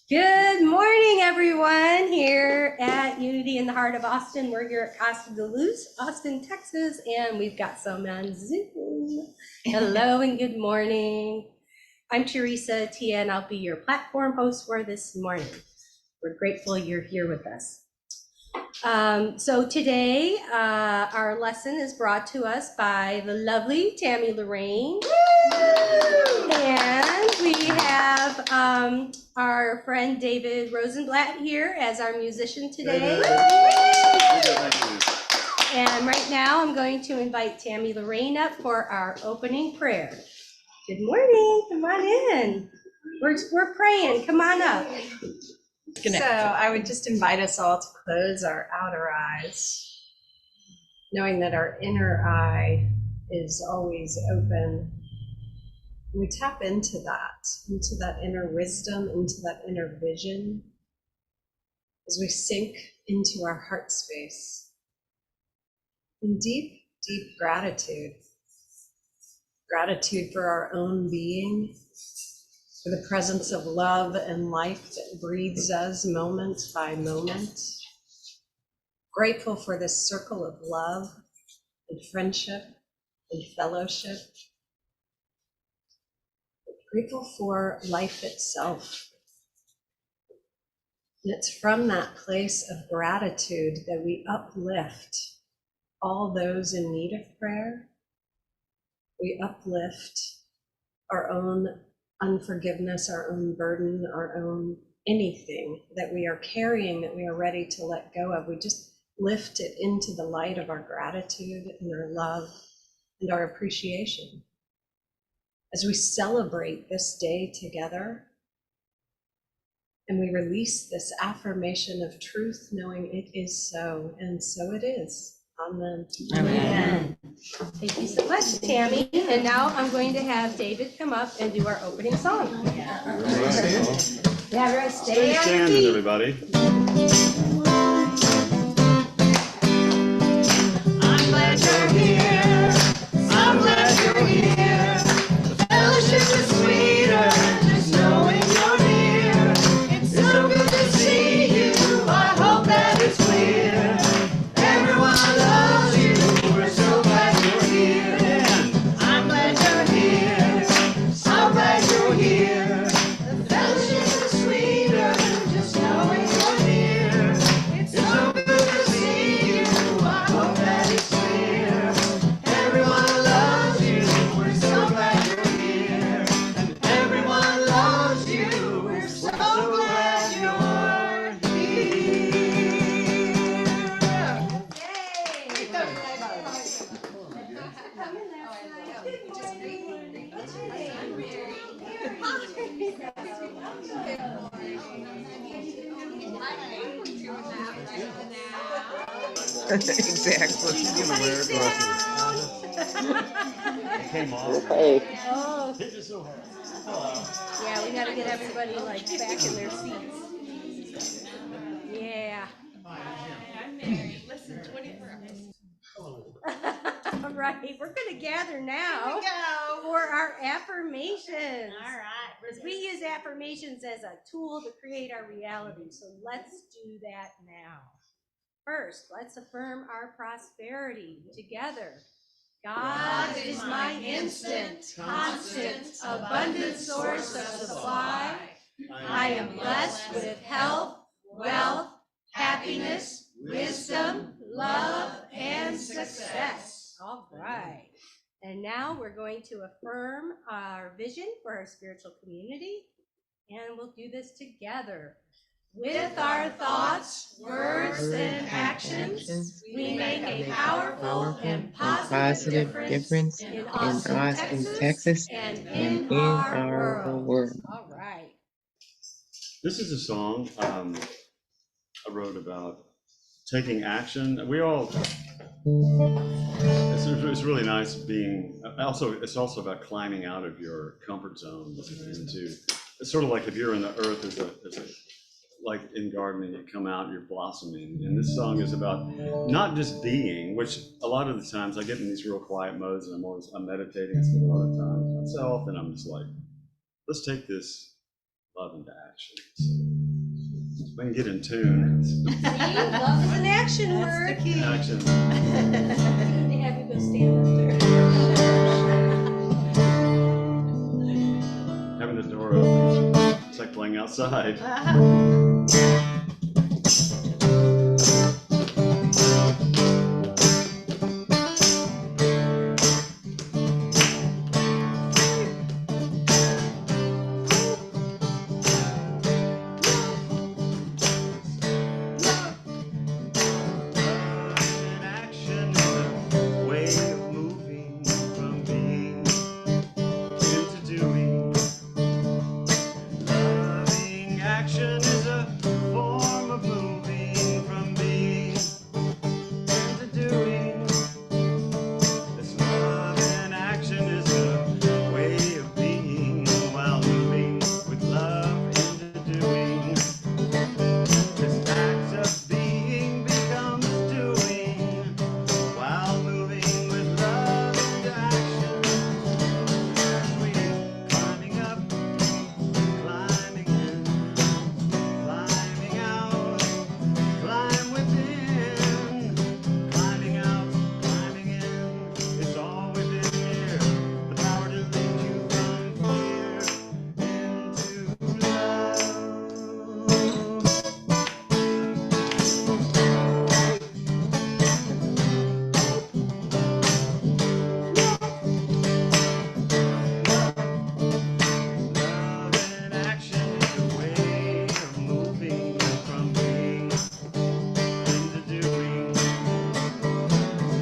Good morning, everyone, here at Unity in the heart of Austin. We're here at Casa de Luz, Austin, Texas, and we've got some on Zoom. Hello and good morning. I'm Teresa Tia, and I'll be your platform host for this morning. We're grateful you're here with us. So today, our lesson is brought to us by the lovely Tammy Lorraine. And we have our friend David Rosenblatt here as our musician today. And right now I'm going to invite Tammy Lorraine up for our opening prayer. Good morning, come on in. We're praying, come on up. So I would just invite us all to close our outer eyes, knowing that our inner eye is always open. We tap into that inner wisdom, into that inner vision, as we sink into our heart space in deep, deep gratitude. Gratitude for our own being, for the presence of love and life that breathes us moment by moment. Grateful for this circle of love and friendship and fellowship. Grateful for life itself. And it's from that place of gratitude that we uplift all those in need of prayer. We uplift our own unforgiveness, our own burden, our own anything that we are carrying that we are ready to let go of. We just lift it into the light of our gratitude and our love and our appreciation. As we celebrate this day together and we release this affirmation of truth, knowing it is so, and so it is. Amen. Amen. Thank you so much, Tammy. And now I'm going to have David come up and do our opening song. Yeah, everyone stay on your feet. Everybody. I'm glad you're here. I'm glad you're here. The fellowship is sweeter than just knowing you're near. It's so good to see you. I hope that it's clear. Everyone loves you. We're so glad you're here. I'm glad you're here. So glad you're here. The fellowship is sweeter than just knowing you're near. It's so good to see you. I hope that it's clear. Everyone loves you. We're so glad you're here. Everyone loves you. We're so glad you're here. Exactly. It came off. Oh, Hit you so hard. yeah, we got to get everybody like back in their seats. Yeah. I'm married. Listen, 24 hours. All right, we're going to gather now Here we go. for our affirmations. All right. Because we use affirmations as a tool to create our reality. So let's do that now. First, let's affirm our prosperity together. God is my instant, constant, abundant source of supply. I am blessed with health, wealth, happiness, wisdom, love, and success. All right. And now we're going to affirm our vision for our spiritual community. And we'll do this together. With our thoughts, words, and actions, we make a powerful and positive difference in Austin, Texas, and in our world. All right. This is a song I wrote about taking action. We all, it's really nice being, it's also about climbing out of your comfort zone into, it's sort of like if you're in the earth as a like in gardening, you come out, you're blossoming. And this song is about not just being, which a lot of the times I get in these real quiet modes and I'm meditating, I spend a lot of time with myself, and I'm just like, let's take this love into action. we can get in tune. See, love is an action word. That's the key. Action. Need to have you go stand up there. Having the door open. It's like playing outside. Action is a way of moving from being into doing. Loving action is a form of moving from being into doing. This love in action is a way of being while moving with love into doing. This act of being becomes doing while moving with love into action. Sweet, climbing up, climbing in, climbing out, climb within, climbing out, climbing in. It's all within here. The power to lead you from fear into love. Love in action is a way of moving from being into doing.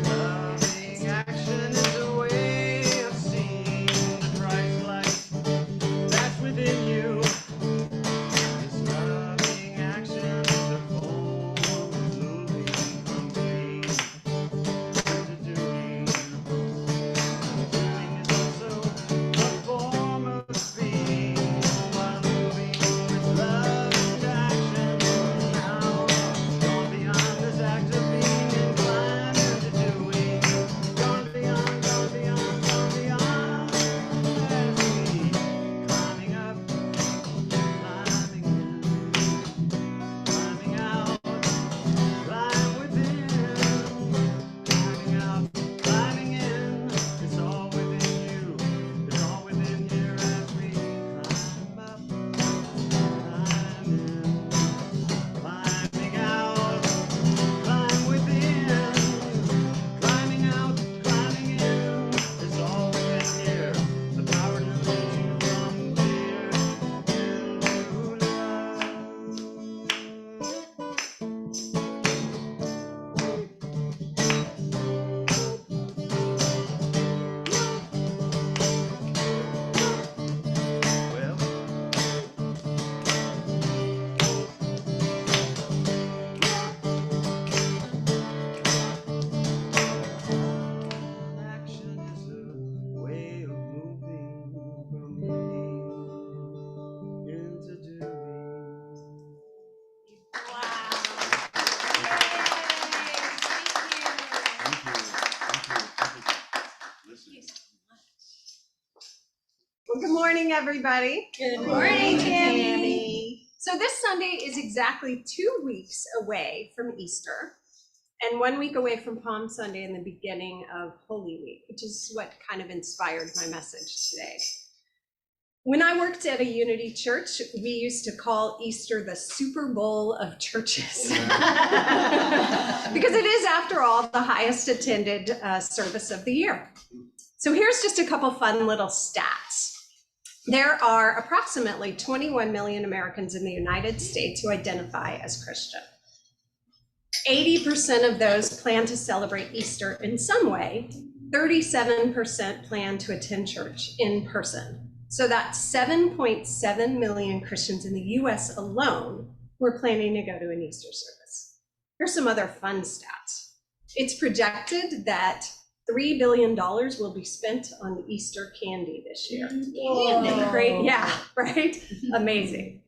Loving action is a way of seeing the Christ light that's within you. This loving action is a form of moving from being into doing. Doing is also a form of being while moving with love and action. Now, gone beyond this act of being and climb into doing. Gone beyond, gone beyond, gone beyond. As we climbing up, climbing in, climbing out, climb within, climbing out, climbing in. It's all within you. It's all within here as we climb up, climb in, climbing out, climb within, climbing out, climbing in. It's all within here. The power to lead you from fear into love. Well, action is a way of moving from being into doing. Wow. Thank you. Listen. Well, good morning, everybody. Good morning, Tammy. So this Sunday is exactly 2 weeks away from Easter and 1 week away from Palm Sunday and the beginning of Holy Week, which is what kind of inspired my message today. When I worked at a Unity church, we used to call Easter the Super Bowl of churches. Because it is, after all, the highest attended service of the year. So here's just a couple fun little stats. There are approximately 21 million Americans in the United States who identify as Christian. 80% of those plan to celebrate Easter in some way. 37% plan to attend church in person. So that's 7.7 million Christians in the US alone who are planning to go to an Easter service. Here's some other fun stats. It's projected that $3 billion will be spent on Easter candy this year. Great, yeah, right? Amazing.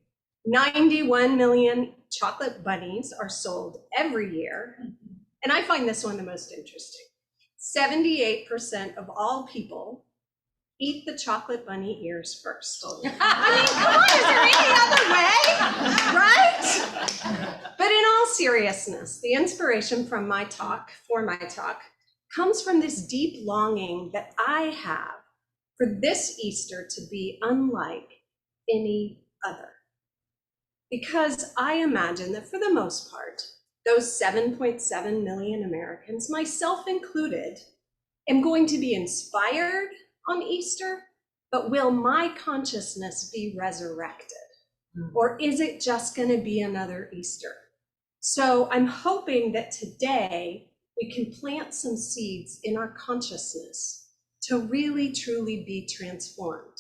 91 million chocolate bunnies are sold every year. And I find this one the most interesting. 78% of all people eat the chocolate bunny ears first. I mean, come on, is there any other way? Right? seriousness, the inspiration from my talk, comes from this deep longing that I have for this Easter to be unlike any other. Because I imagine that for the most part, those 7.7 million Americans, myself included, am going to be inspired on Easter, but will my consciousness be resurrected? Or is it just going to be another Easter? So I'm hoping that today we can plant some seeds in our consciousness to really, truly be transformed.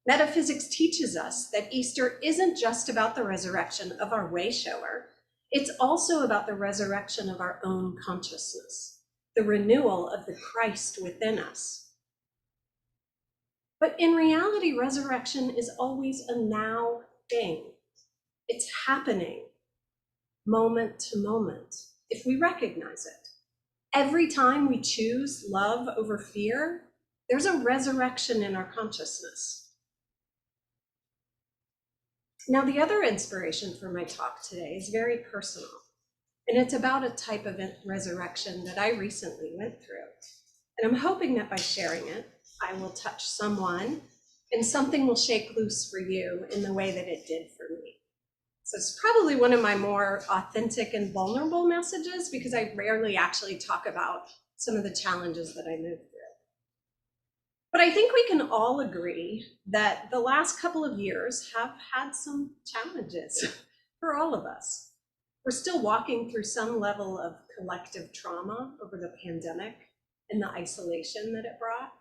Metaphysics teaches us that Easter isn't just about the resurrection of our way shower. It's also about the resurrection of our own consciousness, the renewal of the Christ within us. But in reality, resurrection is always a now thing. It's happening moment to moment if we recognize it. Every time we choose love over fear, there's a resurrection in our consciousness. Now, the other inspiration for my talk today is very personal, and it's about a type of resurrection that I recently went through. And I'm hoping that by sharing it, I will touch someone and something will shake loose for you in the way that it did for me. So it's probably one of my more authentic and vulnerable messages because I rarely actually talk about some of the challenges that I moved through. But I think we can all agree that the last couple of years have had some challenges for all of us. We're still walking through some level of collective trauma over the pandemic and the isolation that it brought.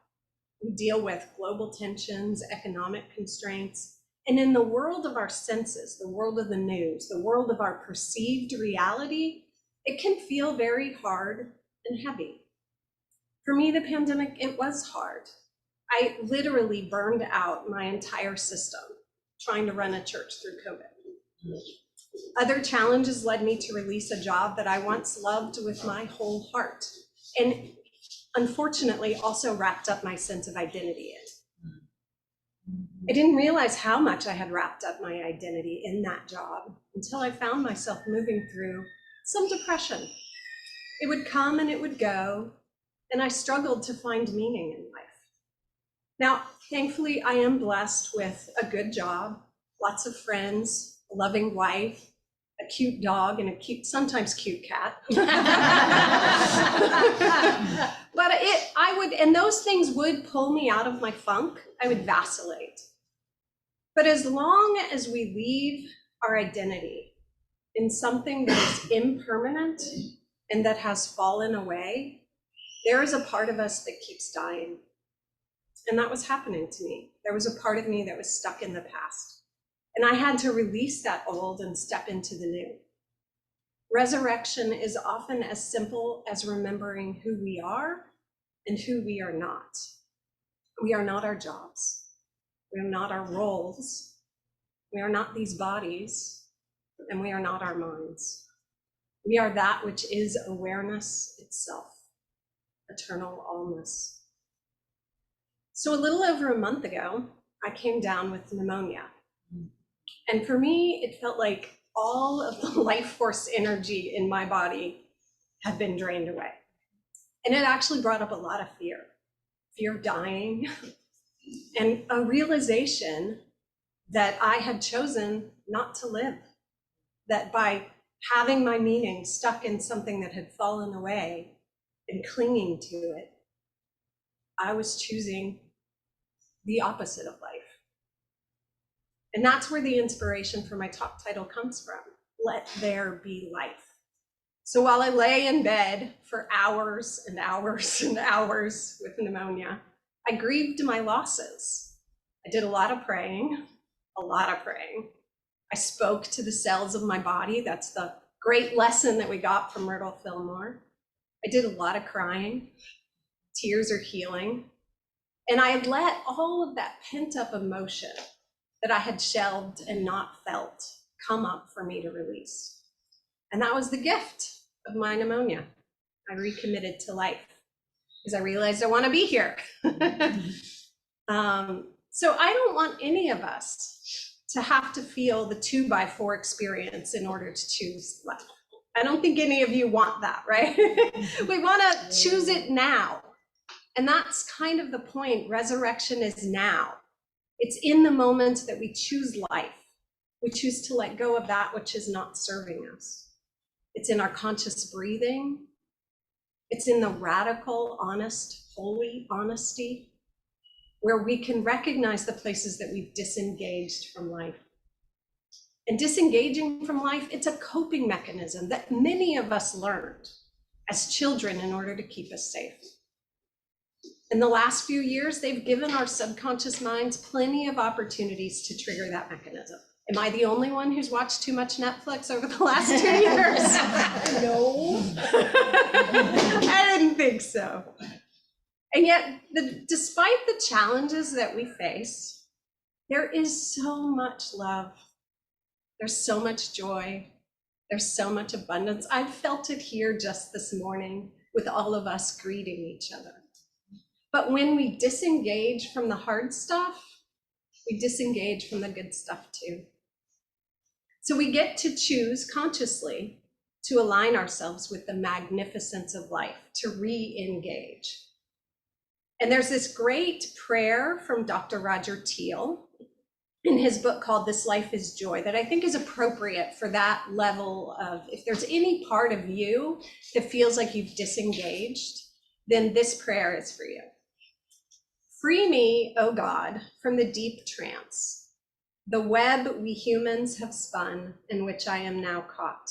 We deal with global tensions, economic constraints, and in the world of our senses, the world of the news, the world of our perceived reality, it can feel very hard and heavy. For me, the pandemic, it was hard. I literally burned out my entire system trying to run a church through COVID. Other challenges led me to release a job that I once loved with my whole heart, and unfortunately also wrapped up my sense of identity in. I didn't realize how much I had wrapped up my identity in that job until I found myself moving through some depression. It would come and it would go, and I struggled to find meaning in life. Now, thankfully, I am blessed with a good job, lots of friends, a loving wife, a cute dog, and a cute, sometimes cute cat. But and those things would pull me out of my funk. I would vacillate. But as long as we leave our identity in something that is impermanent and that has fallen away, there is a part of us that keeps dying. And that was happening to me. There was a part of me that was stuck in the past. And I had to release that old and step into the new. Resurrection is often as simple as remembering who we are and who we are not. We are not our jobs. We are not our roles. We are not these bodies, and we are not our minds. We are that which is awareness itself, eternal allness. So a little over a month ago, I came down with pneumonia. And for me, it felt like all of the life force energy in my body had been drained away. And it actually brought up a lot of fear of dying, and a realization that I had chosen not to live, that by having my meaning stuck in something that had fallen away and clinging to it, I was choosing the opposite of life. And that's where the inspiration for my talk title comes from, Let There Be Life. So while I lay in bed for hours and hours and hours with pneumonia, I grieved my losses. I did a lot of praying. I spoke to the cells of my body. That's the great lesson that we got from Myrtle Fillmore. I did a lot of crying. Tears are healing. And I let all of that pent up emotion that I had shelved and not felt come up for me to release. And that was the gift of my pneumonia. I recommitted to life because I realized I want to be here. So I don't want any of us to have to feel the 2x4 experience in order to choose life. I don't think any of you want that, right? We want to choose it now. And that's kind of the point. Resurrection is now. It's in the moment that we choose life. We choose to let go of that which is not serving us. It's in our conscious breathing. It's in the radical, honest, holy honesty, where we can recognize the places that we've disengaged from life. And disengaging from life, it's a coping mechanism that many of us learned as children in order to keep us safe. In the last few years, they've given our subconscious minds plenty of opportunities to trigger that mechanism. Am I the only one who's watched too much Netflix over the last 2 years? No. I didn't think so. And yet, despite the challenges that we face, there is so much love. There's so much joy. There's so much abundance. I felt it here just this morning with all of us greeting each other. But when we disengage from the hard stuff, we disengage from the good stuff too. So we get to choose consciously to align ourselves with the magnificence of life, to re-engage. And there's this great prayer from Dr. Roger Teal in his book called This Life is Joy that I think is appropriate for that level of, if there's any part of you that feels like you've disengaged, then this prayer is for you. Free me, O God, from the deep trance, the web we humans have spun in which I am now caught.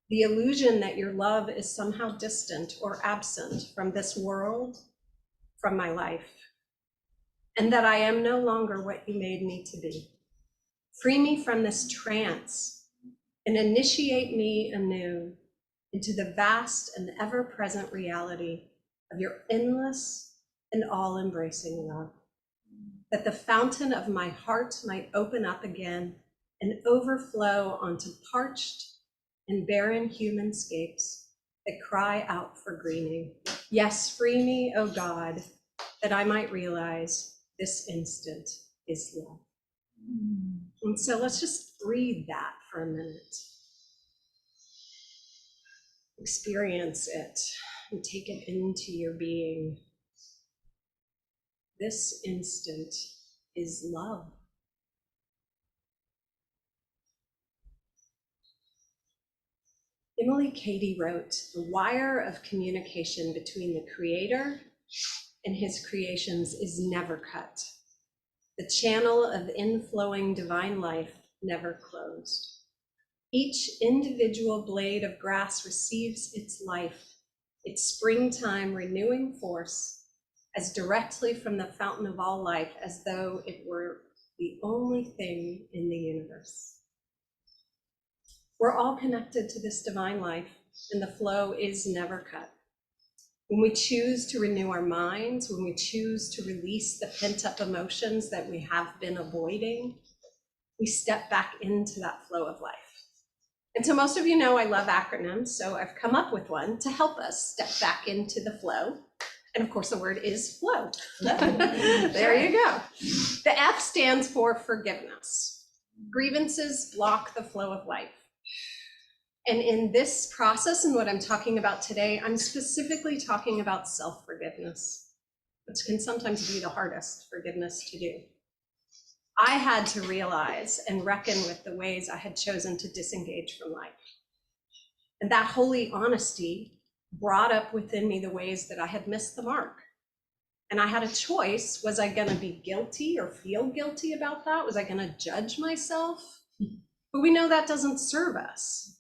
The illusion that your love is somehow distant or absent from this world, from my life, and that I am no longer what you made me to be. Free me from this trance and initiate me anew into the vast and ever-present reality of your endless and all-embracing love, that the fountain of my heart might open up again and overflow onto parched and barren humanscapes that cry out for greening. Yes, free me, O God, that I might realize this instant is love. And so let's just breathe that for a minute. Experience it and take it into your being. This instant is love. Emily Cady wrote, "The wire of communication between the Creator and his creations is never cut. The channel of inflowing divine life never closed. Each individual blade of grass receives its life, its springtime renewing force, as directly from the fountain of all life as though it were the only thing in the universe." We're all connected to this divine life, and the flow is never cut. When we choose to renew our minds, when we choose to release the pent-up emotions that we have been avoiding, we step back into that flow of life. And so most of you know I love acronyms, so I've come up with one to help us step back into the flow. And of course, the word is flow. There you go. The F stands for forgiveness. Grievances block the flow of life. And in this process and what I'm talking about today, I'm specifically talking about self-forgiveness, which can sometimes be the hardest forgiveness to do. I had to realize and reckon with the ways I had chosen to disengage from life. And that holy honesty brought up within me the ways that I had missed the mark. And I had a choice. Was I going to be guilty or feel guilty about that? Was I going to judge myself? But we know that doesn't serve us.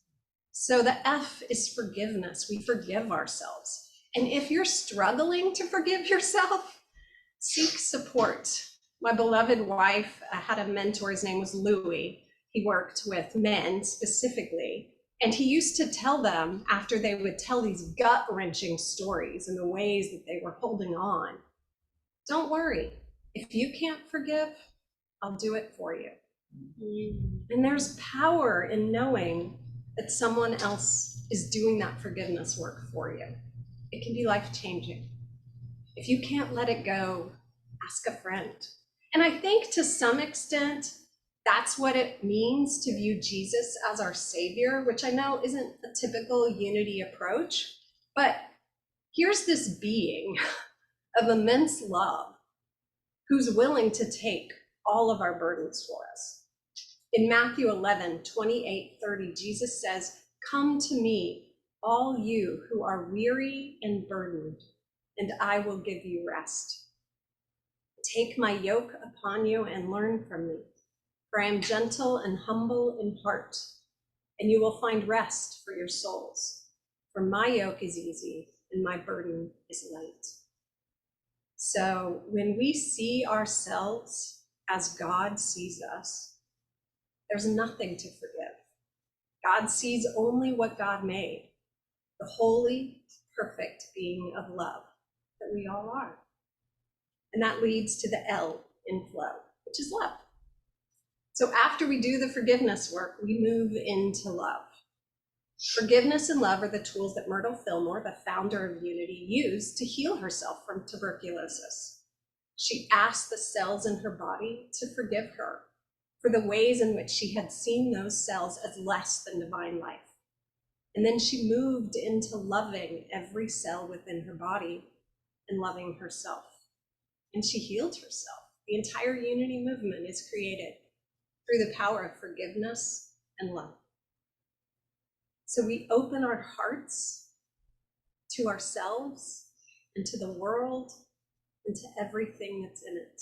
So the F is forgiveness. We forgive ourselves. And if you're struggling to forgive yourself, seek support. My beloved wife had a mentor. His name was Louis. He worked with men specifically. And he used to tell them, after they would tell these gut-wrenching stories and the ways that they were holding on, don't worry. If you can't forgive, I'll do it for you. And there's power in knowing that someone else is doing that forgiveness work for you. It can be life-changing. If you can't let it go, ask a friend. And I think to some extent, That's what it means to view Jesus as our Savior, which I know isn't a typical unity approach, but here's this being of immense love who's willing to take all of our burdens for us. In Matthew 11, 28, 30, Jesus says, "Come to me, all you who are weary and burdened, and I will give you rest. Take my yoke upon you and learn from me, for I am gentle and humble in heart, and you will find rest for your souls. For my yoke is easy and my burden is light." So when we see ourselves as God sees us, there's nothing to forgive. God sees only what God made, the holy, perfect being of love that we all are. And that leads to the L in flow, which is love. So after we do the forgiveness work, we move into love. Forgiveness and love are the tools that Myrtle Fillmore, the founder of Unity, used to heal herself from tuberculosis. She asked the cells in her body to forgive her for the ways in which she had seen those cells as less than divine life. And then she moved into loving every cell within her body and loving herself. And she healed herself. The entire Unity movement is created through the power of forgiveness and love. So we open our hearts to ourselves and to the world and to everything that's in it.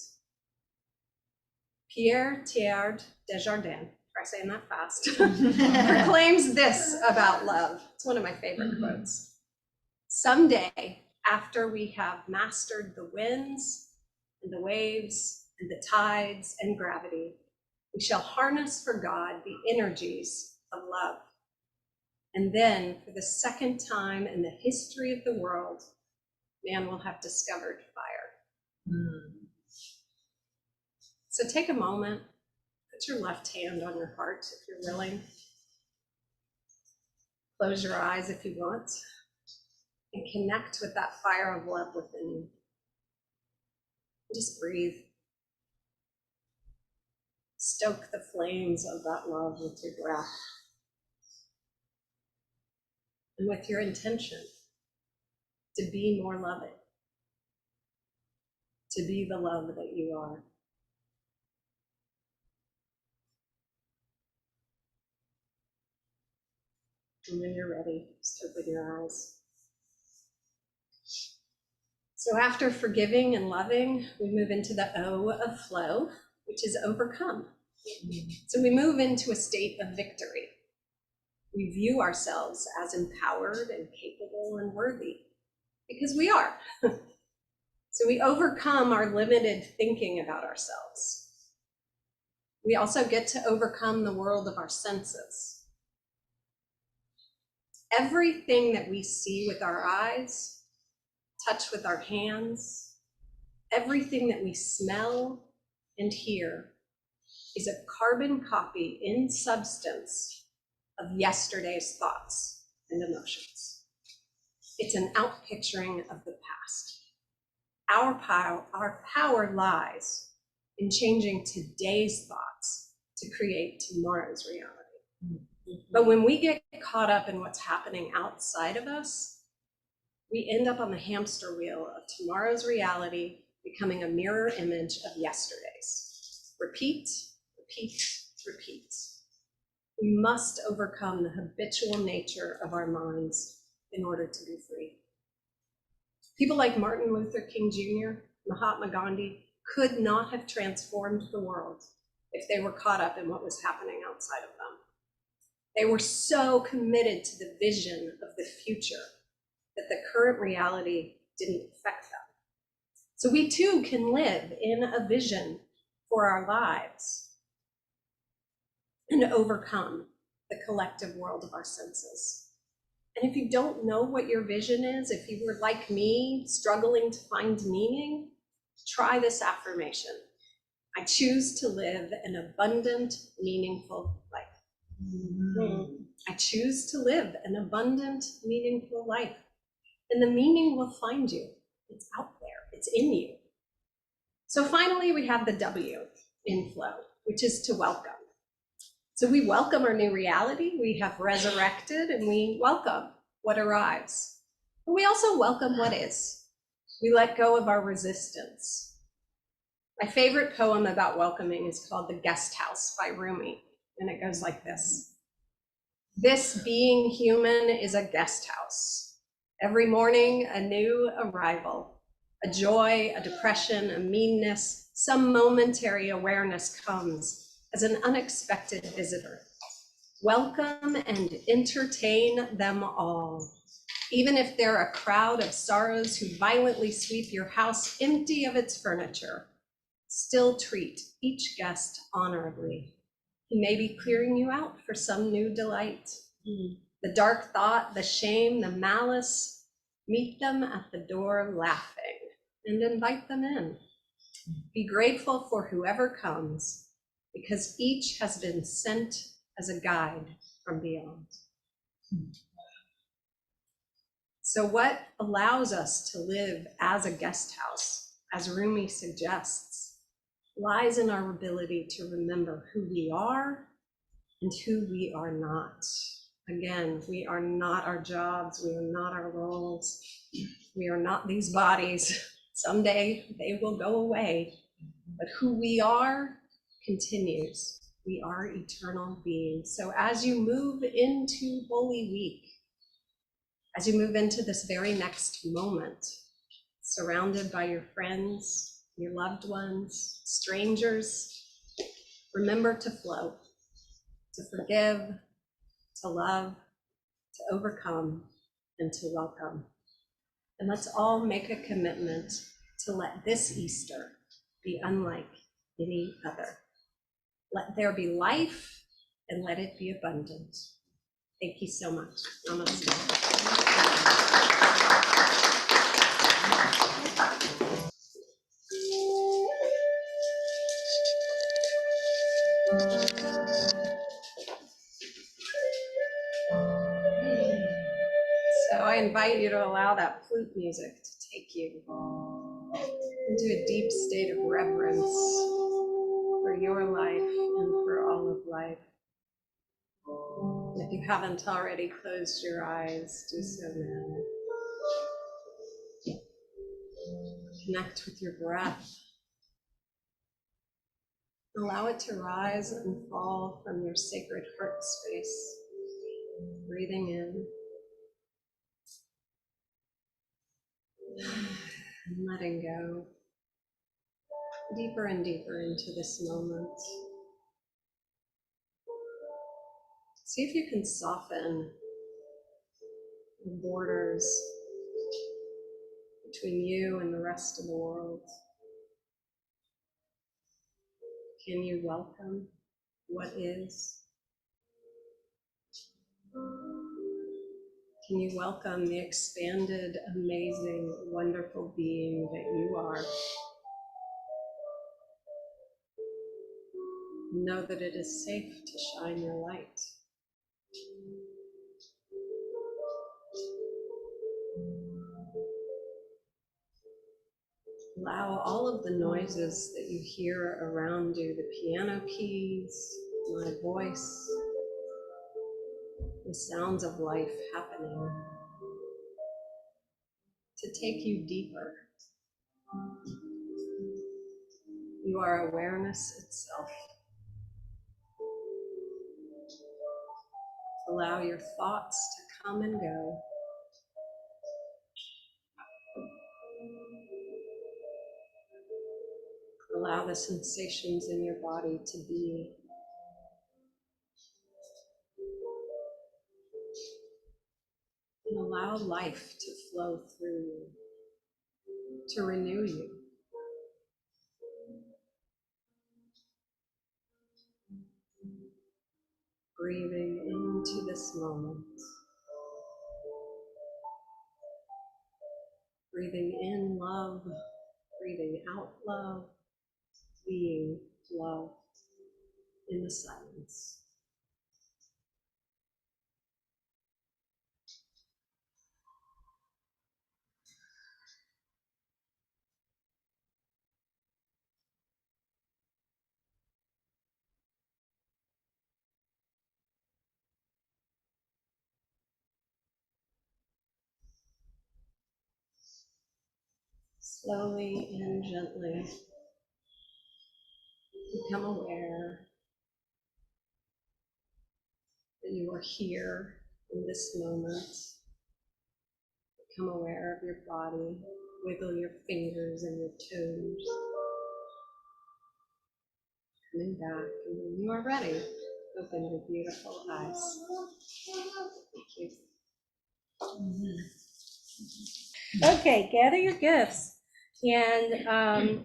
Pierre Teilhard Desjardins, try saying that fast, proclaims this about love. It's one of my favorite quotes. "Someday, after we have mastered the winds and the waves and the tides and gravity, we shall harness for God the energies of love. And then, for the second time in the history of the world, man will have discovered fire." So take a moment, put your left hand on your heart if you're willing. Close your eyes if you want, and connect with that fire of love within you. Just breathe. Stoke the flames of that love with your breath. And with your intention to be more loving, to be the love that you are. And when you're ready, just open your eyes. So after forgiving and loving, we move into the O of flow, which is overcome. So we move into a state of victory. We view ourselves as empowered and capable and worthy, because we are. So we overcome our limited thinking about ourselves. We also get to overcome the world of our senses. Everything that we see with our eyes, touch with our hands, everything that we smell and hear is a carbon copy in substance of yesterday's thoughts and emotions. It's an outpicturing of the past. Our power lies in changing today's thoughts to create tomorrow's reality. But when we get caught up in what's happening outside of us, we end up on the hamster wheel of tomorrow's reality becoming a mirror image of yesterday's. Repeat, repeat, repeat. We must overcome the habitual nature of our minds in order to be free. People like Martin Luther King Jr., Mahatma Gandhi could not have transformed the world if they were caught up in what was happening outside of them. They were so committed to the vision of the future that the current reality didn't affect them. So we too can live in a vision for our lives and overcome the collective world of our senses. And if you don't know what your vision is, if you were like me, struggling to find meaning, try this affirmation. I choose to live an abundant, meaningful life. I choose to live an abundant, meaningful life. And the meaning will find you. It's out there, it's in you. So finally, we have the W in flow, which is to welcome. So we welcome our new reality. We have resurrected and we welcome what arrives. But we also welcome what is. We let go of our resistance. My favorite poem about welcoming is called The Guest House by Rumi, and it goes like this. This being human is a guest house. Every morning, a new arrival, a joy, a depression, a meanness, some momentary awareness comes as an unexpected visitor. Welcome and entertain them all. Even if they're a crowd of sorrows who violently sweep your house empty of its furniture, still treat each guest honorably. He may be clearing you out for some new delight. The dark thought, the shame, the malice, meet them at the door laughing and invite them in. Be grateful for whoever comes, because each has been sent as a guide from beyond. So what allows us to live as a guest house, as Rumi suggests, lies in our ability to remember who we are and who we are not. Again, we are not our jobs, we are not our roles, we are not these bodies. Someday they will go away, but who we are continues. We are eternal beings. So as you move into Holy Week, as you move into this very next moment, surrounded by your friends, your loved ones, strangers, remember to flow, to forgive, to love, to overcome, and to welcome. And let's all make a commitment to let this Easter be unlike any other. Let there be life and let it be abundant. Thank you so much. Namaste. So I invite you to allow that flute music to take you into a deep state of reverence for your life and for all of life. If you haven't already closed your eyes, do so now. Connect with your breath. Allow it to rise and fall from your sacred heart space. Breathing in and letting go. Deeper and deeper into this moment. See if you can soften the borders between you and the rest of the world. Can you welcome what is? Can you welcome the expanded, amazing, wonderful being that you are? Know that it is safe to shine your light. Allow all of the noises that you hear around you, the piano keys, my voice, the sounds of life happening, to take you deeper. You are awareness itself. Allow your thoughts to come and go. Allow the sensations in your body to be. And allow life to flow through you, to renew you. Breathing into this moment. Breathing in love, breathing out love, being love in the silence. Slowly and gently become aware that you are here in this moment. Become aware of your body. Wiggle your fingers and your toes. Coming back, and when you are ready, open your beautiful eyes. Thank you. Okay, gather your gifts and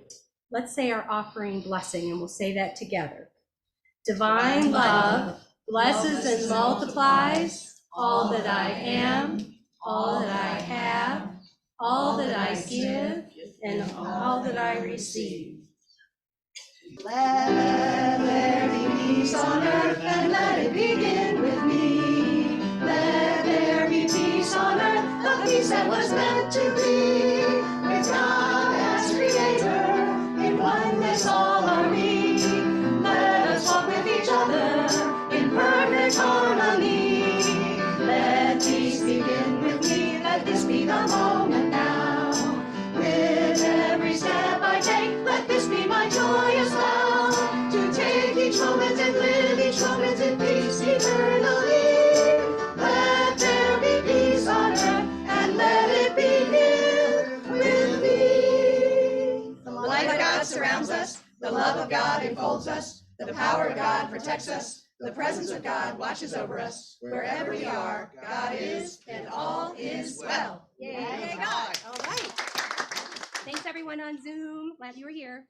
let's say our offering blessing, and we'll say that together. Divine love blesses and multiplies all that I am, all that I have, all that I give, and all that I receive. Let there be peace on earth, and let it begin with me. Let there be peace on earth, the peace that was meant to be. With God as creator, in oneness all are we. Let us walk with each other in perfect harmony. Let peace begin with me, let this be the moment now. With every step I take, let this be my joyous vow, to take each moment and live each moment in peace eternally. Let there be peace on earth, and let it begin with me. The light of God surrounds us, the love of God enfolds us, the power of God protects us, the presence of God watches over us. Wherever we are, God is, and all is well. Yay, God. All right. Thanks everyone on Zoom. Glad you were here.